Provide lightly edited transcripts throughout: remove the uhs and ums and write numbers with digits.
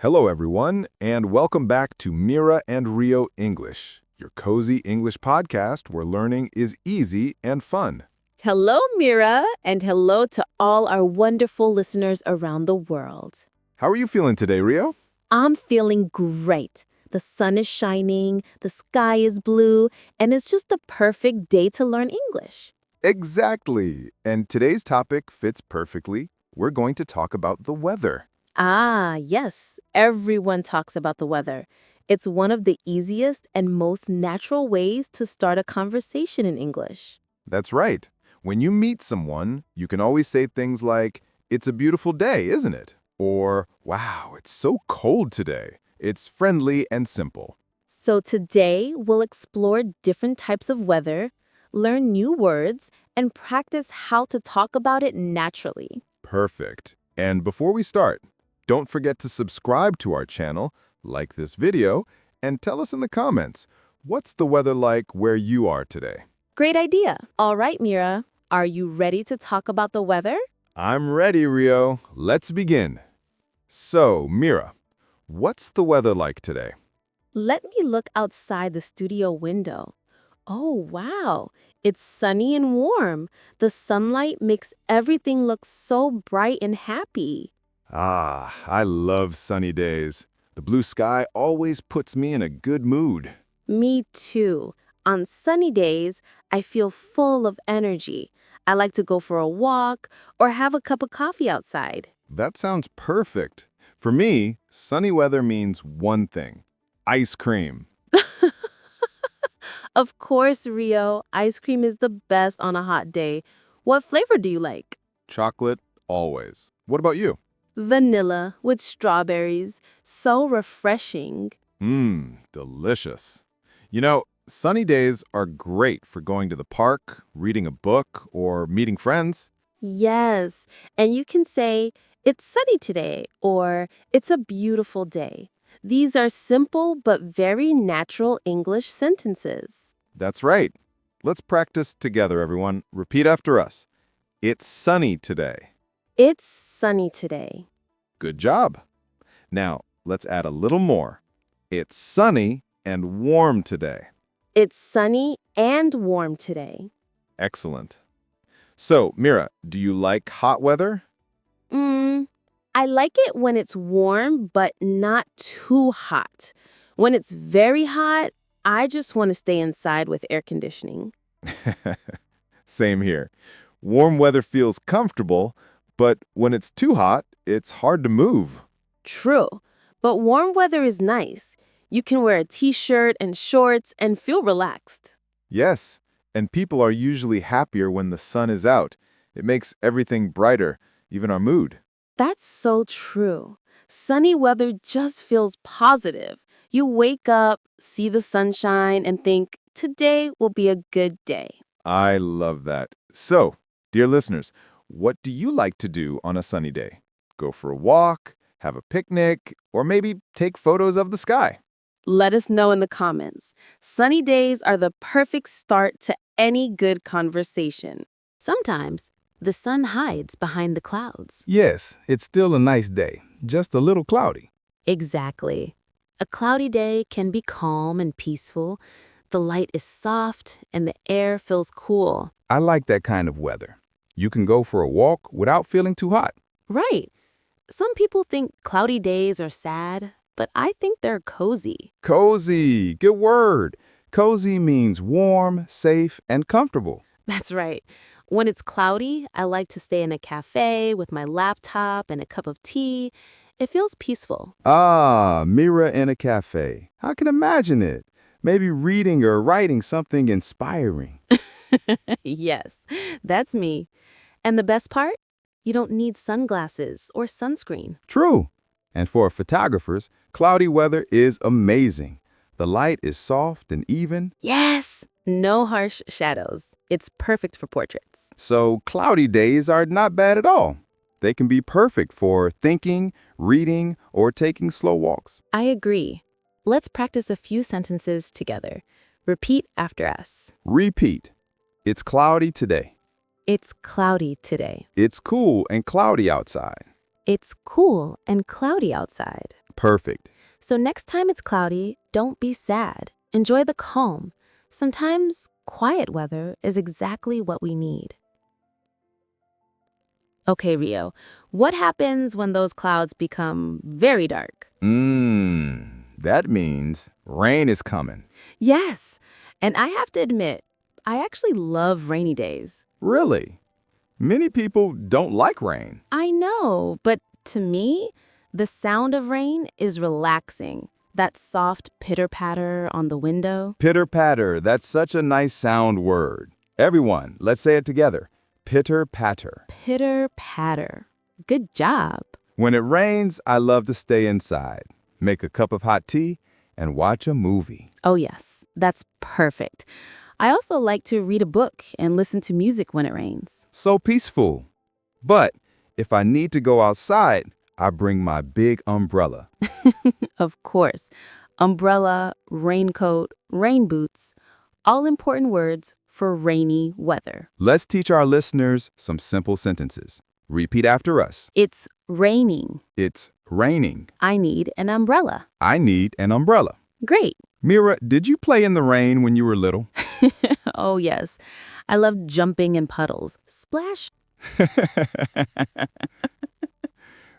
Hello, everyone, and welcome back to Mira Rio English, your cozy English podcast where learning is easy and fun. Hello, Mira, and hello to all our wonderful listeners around the world. How are you feeling today, Rio? I'm feeling great. The sun is shining, the sky is blue, and it's just the perfect day to learn English. Exactly. And today's topic fits perfectly. We're going to talk about the weather. Ah, yes, everyone talks about the weather. It's one of the easiest and most natural ways to start a conversation in English. That's right. When you meet someone, you can always say things like, "It's a beautiful day, isn't it?" Or, "Wow, it's so cold today." It's friendly and simple. So today, we'll explore different types of weather, learn new words, and practice how to talk about it naturally. Perfect. And before we start, don't forget to subscribe to our channel, like this video, and tell us in the comments, what's the weather like where you are today? Great idea. All right, Mira, are you ready to talk about the weather? I'm ready, Rio. Let's begin. So, Mira, what's the weather like today? Let me look outside the studio window. Oh, wow. It's sunny and warm. The sunlight makes everything look so bright and happy. Ah, I love sunny days. The blue sky always puts me in a good mood. Me too. On sunny days, I feel full of energy. I like to go for a walk or have a cup of coffee outside. That sounds perfect. For me, sunny weather means one thing: ice cream. Of course, Rio, ice cream is the best on a hot day. What flavor do you like? Chocolate, always. What about you? Vanilla with strawberries. So refreshing. Delicious. You know, sunny days are great for going to the park, reading a book, or meeting friends. Yes, and you can say, it's sunny today, or it's a beautiful day. These are simple but very natural English sentences. That's right. Let's practice together, everyone. Repeat after us. It's sunny today. It's sunny today. Good job. Now, let's add a little more. It's sunny and warm today. It's sunny and warm today. Excellent. So, Mira, do you like hot weather? I like it when it's warm, but not too hot. When it's very hot, I just want to stay inside with air conditioning. Same here. Warm weather feels comfortable, but when it's too hot, it's hard to move. True, but warm weather is nice. You can wear a t-shirt and shorts and feel relaxed. Yes, and people are usually happier when the sun is out. It makes everything brighter, even our mood. That's so true. Sunny weather just feels positive. You wake up, see the sunshine, and think, today will be a good day. I love that. So, dear listeners, what do you like to do on a sunny day? Go for a walk, have a picnic, or maybe take photos of the sky? Let us know in the comments. Sunny days are the perfect start to any good conversation. Sometimes, the sun hides behind the clouds. Yes, it's still a nice day, just a little cloudy. Exactly. A cloudy day can be calm and peaceful. The light is soft and the air feels cool. I like that kind of weather. You can go for a walk without feeling too hot. Right. Some people think cloudy days are sad, but I think they're cozy. Cozy, good word. Cozy means warm, safe, and comfortable. That's right. When it's cloudy, I like to stay in a cafe with my laptop and a cup of tea. It feels peaceful. Ah, Mira in a cafe. I can imagine it. Maybe reading or writing something inspiring. Yes, that's me. And the best part? You don't need sunglasses or sunscreen. True. And for photographers, cloudy weather is amazing. The light is soft and even. Yes! No harsh shadows. It's perfect for portraits. So cloudy days are not bad at all. They can be perfect for thinking, reading, or taking slow walks. I agree. Let's practice a few sentences together. Repeat after us. Repeat. It's cloudy today. It's cloudy today. It's cool and cloudy outside. It's cool and cloudy outside. Perfect. So next time it's cloudy, don't be sad. Enjoy the calm. Sometimes quiet weather is exactly what we need. Okay, Rio, what happens when those clouds become very dark? That means rain is coming. Yes, and I have to admit, I actually love rainy days. Really? Many people don't like rain. I know, but to me, the sound of rain is relaxing. That soft pitter-patter on the window. Pitter-patter, that's such a nice sound word. Everyone, let's say it together. Pitter-patter. Pitter-patter. Good job. When it rains, I love to stay inside, make a cup of hot tea, and watch a movie. Oh yes, that's perfect. I also like to read a book and listen to music when it rains. So peaceful. But if I need to go outside, I bring my big umbrella. Of course, umbrella, raincoat, rain boots, all important words for rainy weather. Let's teach our listeners some simple sentences. Repeat after us. It's raining. It's raining. I need an umbrella. I need an umbrella. Great. Mira, did you play in the rain when you were little? Oh yes, I love jumping in puddles. Splash.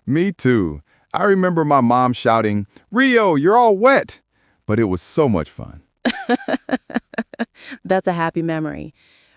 Me too. I remember my mom shouting, "Rio, you're all wet." But it was so much fun. That's a happy memory.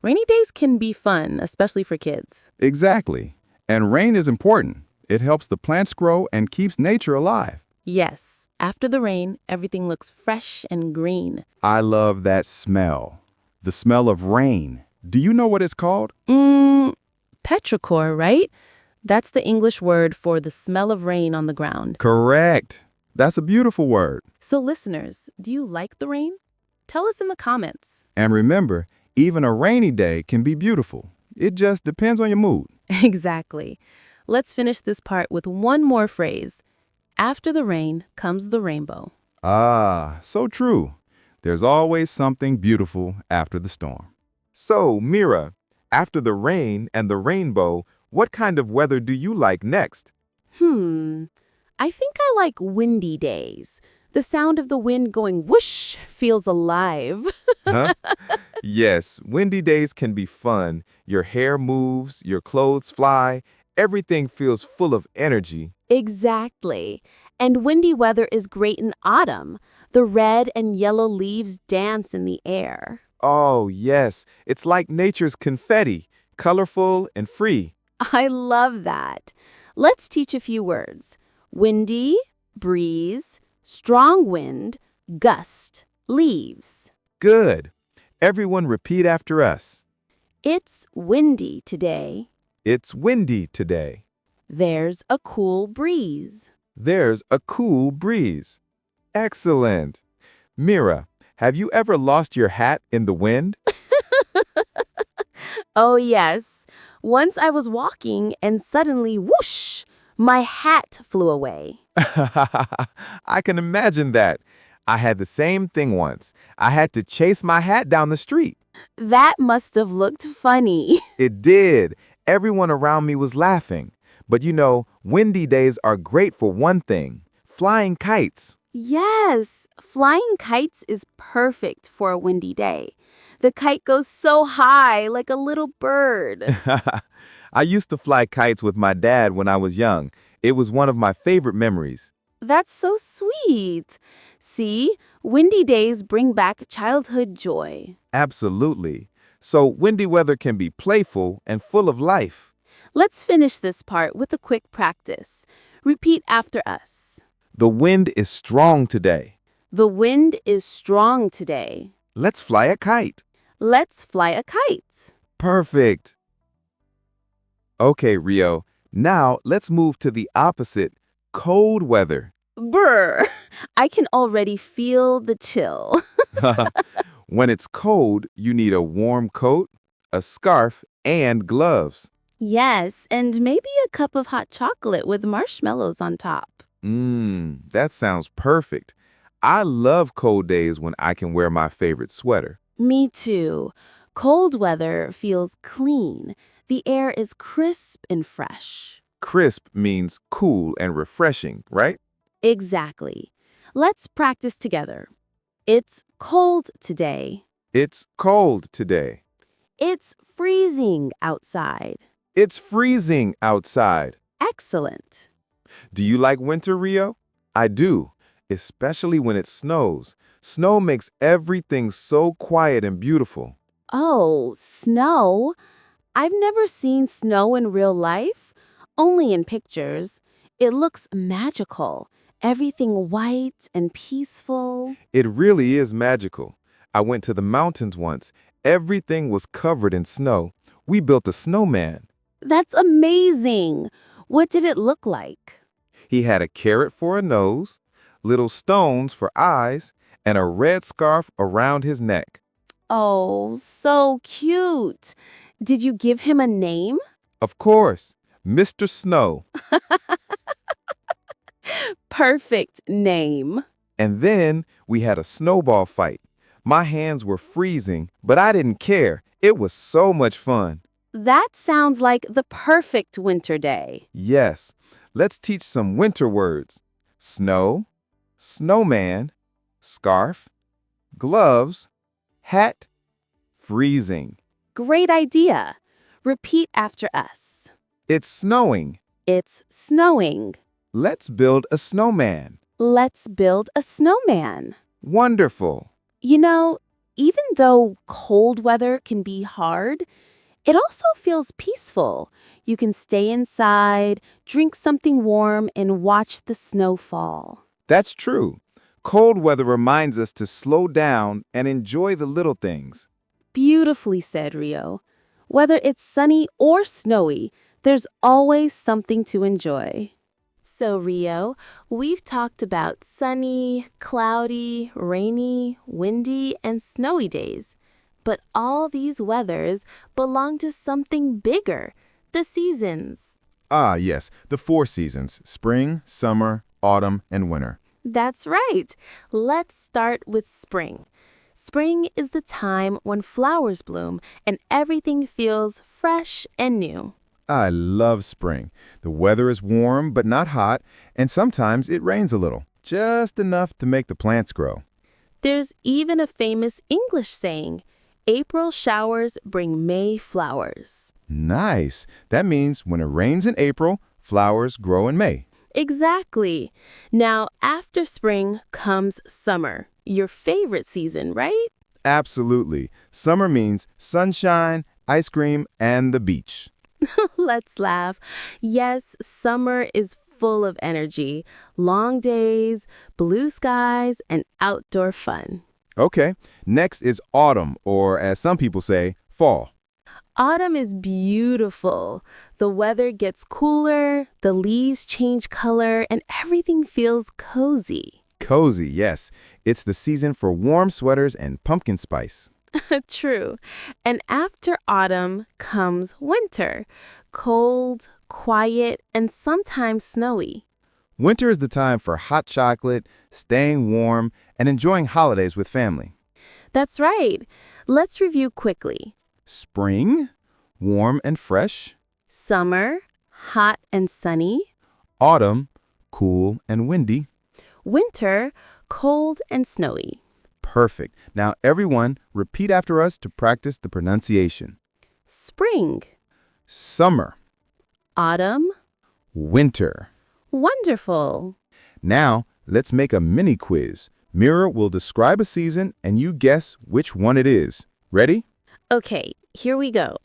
Rainy days can be fun, especially for kids. Exactly. And rain is important. It helps the plants grow and keeps nature alive. Yes, after the rain, everything looks fresh and green. I love that smell. The smell of rain. Do you know what it's called? Petrichor, right? That's the English word for the smell of rain on the ground. Correct. That's a beautiful word. So listeners, do you like the rain? Tell us in the comments. And remember, even a rainy day can be beautiful. It just depends on your mood. Exactly. Let's finish this part with one more phrase. After the rain comes the rainbow. Ah, so true. There's always something beautiful after the storm. So, Mira, after the rain and the rainbow, what kind of weather do you like next? I think I like windy days. The sound of the wind going whoosh feels alive. Huh? Yes, windy days can be fun. Your hair moves, your clothes fly, everything feels full of energy. Exactly. And windy weather is great in autumn. The red and yellow leaves dance in the air. Oh, yes, it's like nature's confetti, colorful and free. I love that. Let's teach a few words. Windy, breeze, strong wind, gust, leaves. Good. Everyone repeat after us. It's windy today. It's windy today. There's a cool breeze. There's a cool breeze. Excellent. Mira, have you ever lost your hat in the wind? Oh, yes. Once I was walking and suddenly, whoosh, my hat flew away. I can imagine that. I had the same thing once. I had to chase my hat down the street. That must have looked funny. It did. Everyone around me was laughing. But you know, windy days are great for one thing, flying kites. Yes, flying kites is perfect for a windy day. The kite goes so high, like a little bird. I used to fly kites with my dad when I was young. It was one of my favorite memories. That's so sweet. See, windy days bring back childhood joy. Absolutely. So windy weather can be playful and full of life. Let's finish this part with a quick practice. Repeat after us. The wind is strong today. The wind is strong today. Let's fly a kite. Let's fly a kite. Perfect. Okay, Rio. Now let's move to the opposite, cold weather. Brr, I can already feel the chill. When it's cold, you need a warm coat, a scarf, and gloves. Yes, and maybe a cup of hot chocolate with marshmallows on top. That sounds perfect. I love cold days when I can wear my favorite sweater. Me too. Cold weather feels clean. The air is crisp and fresh. Crisp means cool and refreshing, right? Exactly. Let's practice together. It's cold today. It's cold today. It's freezing outside. It's freezing outside. Excellent. Do you like winter, Rio? I do, especially when it snows. Snow makes everything so quiet and beautiful. Oh, snow. I've never seen snow in real life, only in pictures. It looks magical. Everything white and peaceful. It really is magical. I went to the mountains once. Everything was covered in snow. We built a snowman. That's amazing. What did it look like? He had a carrot for a nose, little stones for eyes, and a red scarf around his neck. Oh, so cute. Did you give him a name? Of course, Mr. Snow. Perfect name. And then we had a snowball fight. My hands were freezing, but I didn't care. It was so much fun. That sounds like the perfect winter day. Yes, let's teach some winter words. Snow, snowman, scarf, gloves, hat, freezing. Great idea. Repeat after us. It's snowing. It's snowing. Let's build a snowman. Let's build a snowman. Wonderful. You know, even though cold weather can be hard, it also feels peaceful. You can stay inside, drink something warm, and watch the snow fall. That's true. Cold weather reminds us to slow down and enjoy the little things. Beautifully said, Rio. Whether it's sunny or snowy, there's always something to enjoy. So, Rio, we've talked about sunny, cloudy, rainy, windy, and snowy days. But all these weathers belong to something bigger, the seasons. Ah, yes, the 4 seasons: spring, summer, autumn, and winter. That's right. Let's start with spring. Spring is the time when flowers bloom and everything feels fresh and new. I love spring. The weather is warm but not hot, and sometimes it rains a little, just enough to make the plants grow. There's even a famous English saying, April showers bring May flowers. Nice. That means when it rains in April, flowers grow in May. Exactly. Now, after spring comes summer, your favorite season, right? Absolutely. Summer means sunshine, ice cream, and the beach. Let's laugh. Yes, summer is full of energy, long days, blue skies, and outdoor fun. Okay, next is autumn, or as some people say, fall. Autumn is beautiful. The weather gets cooler, the leaves change color, and everything feels cozy. Cozy, yes. It's the season for warm sweaters and pumpkin spice. True. And after autumn comes winter. Cold, quiet, and sometimes snowy. Winter is the time for hot chocolate, staying warm, and enjoying holidays with family. That's right. Let's review quickly. Spring, warm and fresh. Summer, hot and sunny. Autumn, cool and windy. Winter, cold and snowy. Perfect. Now everyone, repeat after us to practice the pronunciation. Spring. Summer, Autumn. winter. Wonderful. Now, let's make a mini quiz. Mira will describe a season and you guess which one it is. Ready? Okay, here we go.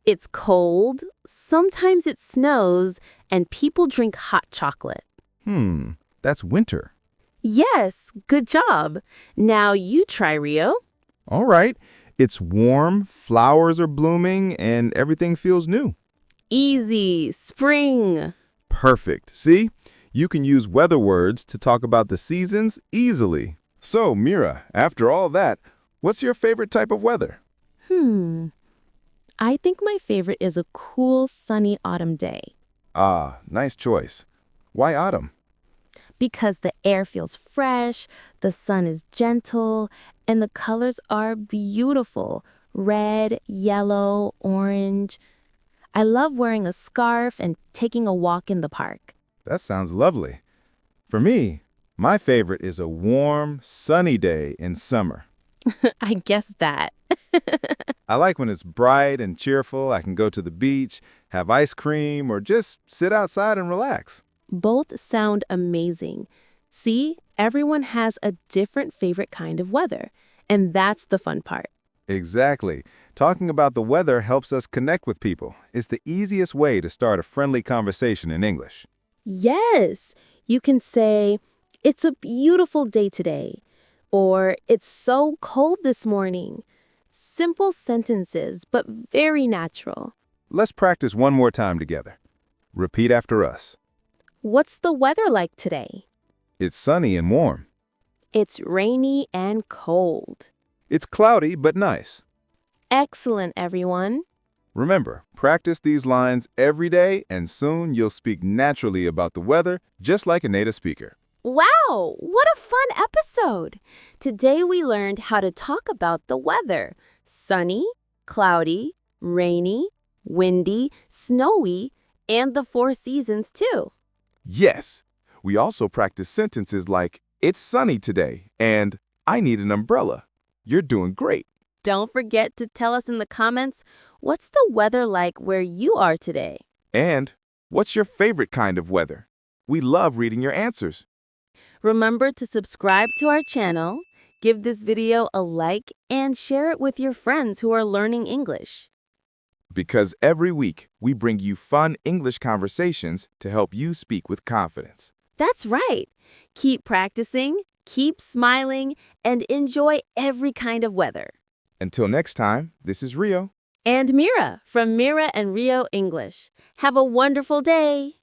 It's cold, sometimes it snows, and people drink hot chocolate. That's winter. Yes, good job. Now you try, Rio. All right. It's warm, flowers are blooming, and everything feels new. Easy, spring. Perfect. See? You can use weather words to talk about the seasons easily. So, Mira, after all that, what's your favorite type of weather? I think my favorite is a cool, sunny autumn day Ah, nice choice. Why autumn? because the air feels fresh, the sun is gentle, and the colors are beautiful. Red, yellow, orange. I love wearing a scarf and taking a walk in the park. That sounds lovely. For me, My favorite is a warm, sunny day in summer. I guess that. I like when it's bright and cheerful. I can go to the beach, have ice cream, or just sit outside and relax. Both sound amazing. See, everyone has a different favorite kind of weather, and that's the fun part. Exactly. Talking about the weather helps us connect with people. It's the easiest way to start a friendly conversation in English. Yes, you can say, "It's a beautiful day today," or "It's so cold this morning." Simple sentences, but very natural. Let's practice one more time together. Repeat after us. What's the weather like today? It's sunny and warm. It's rainy and cold. It's cloudy but nice. Excellent, everyone. Remember, practice these lines every day and soon you'll speak naturally about the weather just like a native speaker. Wow, what a fun episode! Today we learned how to talk about the weather. Sunny, cloudy, rainy, windy, snowy, and the four seasons too. Yes, we also practice sentences like, it's sunny today and I need an umbrella. You're doing great. Don't forget to tell us in the comments, what's the weather like where you are today? And what's your favorite kind of weather? We love reading your answers. Remember to subscribe to our channel, give this video a like, and share it with your friends who are learning English. Because every week we bring you fun English conversations to help you speak with confidence. That's right. Keep practicing, keep smiling, and enjoy every kind of weather. Until next time, this is Rio. And Mira from Mira and Rio English. Have a wonderful day.